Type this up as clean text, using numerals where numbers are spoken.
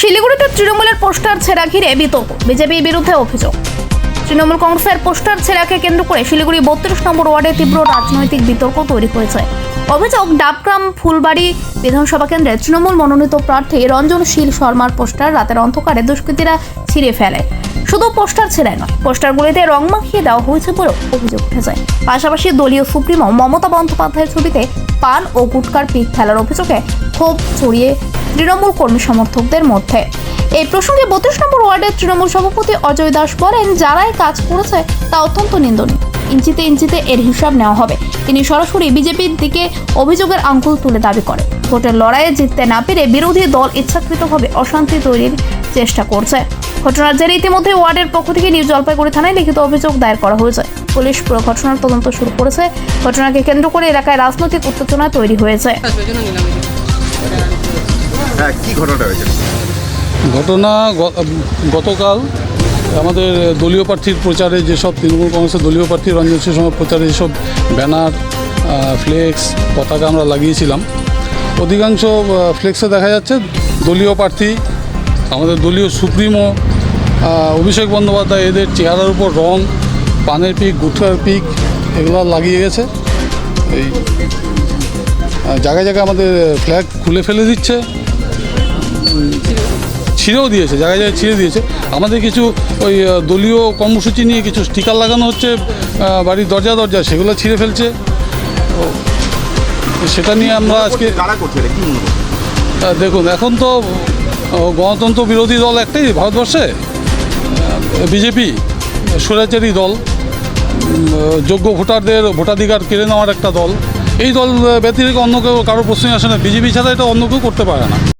শিলিগুড়িতে তৃণমূলের পোস্টার ছেঁড়া ঘিরে বিতর্ক, বিজেপির বিরুদ্ধে অভিযোগ। তৃণমূল কংগ্রেসের পোস্টার ছেঁড়াকে কেন্দ্র করে শিলিগুড়ি 32 নম্বর ওয়ার্ডে তীব্র রাজনৈতিক বিতর্ক তৈরি হয়েছে। অভিযোগ, ডাবগ্রাম ফুলবাড়ি বিধানসভা কেন্দ্রে তৃণমূল মনোনীত প্রার্থী রঞ্জন শীল শর্মার পোস্টার রাতের অন্ধকারে দুষ্কৃতীরা ছিঁড়ে ফেলে। শুধু পোস্টার ছেঁড়াই নয়, পোস্টারগুলিতে রং মাখিয়ে দেওয়া হয়েছে বলেও অভিযোগ উঠেছে। পাশাপাশি দলীয় সুপ্রিমো মমতা বন্দ্যোপাধ্যায়ের ছবিতে পান ও গুটকার পিক ফেলার অভিযোগে ক্ষোভ ছড়িয়ে তৃণমূল কর্মী সমর্থকদের মধ্যে। এই প্রসঙ্গে 32 নম্বর ওয়ার্ডের তৃণমূল সভাপতি অজয় দাস বলেন, যারাই কাজ করেছে তা অত্যন্ত নিন্দনীয়। ইঞ্চিতে ইঞ্চিতে এর হিসাব নেওয়া হবে। তিনি সরাসরি বিজেপির দিকে অভিযোগের আঙুল তুলে দাবি করেন, ভোটের লড়াইয়ে জিততে না পেরে বিরোধী দল ইচ্ছাকৃতভাবে অশান্তি তৈরির চেষ্টা করছে। ঘটনার জেরে ইতিমধ্যে ওয়ার্ডের পক্ষ থেকে নিউ জলপাইগুড়ি থানায় লিখিত অভিযোগ দায়ের করা হয়েছে। পুলিশ পুরো ঘটনার তদন্ত শুরু করেছে। ঘটনাকে কেন্দ্র করে এলাকায় রাজনৈতিক উত্তেজনা তৈরি হয়েছে। কি ঘটনাটা হয়েছে? ঘটনা গতকাল আমাদের দলীয় প্রার্থীর প্রচারে যেসব তৃণমূল কংগ্রেসের দলীয় প্রার্থী রঞ্জন শীল শর্মার প্রচারে যেসব ব্যানার, ফ্লেক্স, পতাকা আমরা লাগিয়েছিলাম, অধিকাংশ ফ্লেক্সে দেখা যাচ্ছে দলীয় প্রার্থী, আমাদের দলীয় সুপ্রিমো অভিষেক বন্দ্যোপাধ্যায় এদের চেহারার উপর রং, পানের পিক, গুটকার পিক এগুলো লাগিয়ে গেছে। এই জায়গায় জায়গায় আমাদের ফ্ল্যাগ খুলে ফেলে দিচ্ছে, ছিঁড়েও দিয়েছে, জায়গায় জায়গায় ছিঁড়ে দিয়েছে। আমাদের কিছু ওই দলীয় কর্মসূচি নিয়ে কিছু স্টিকার লাগানো হচ্ছে বাড়ির দরজা দরজা, সেগুলো ছিঁড়ে ফেলছে। সেটা নিয়ে আমরা আজকে দেখুন, এখন তো গণতন্ত্র বিরোধী দল একটাই ভারতবর্ষে, বিজেপি, স্বৈরাচারী দল, যোগ্য ভোটারদের ভোটাধিকার কেড়ে নেওয়ার একটা দল। এই দল ব্যতিরেকে অন্য কেউ কারো প্রশ্নই আসে না। বিজেপি ছাড়া এটা অন্য কেউ করতে পারে না।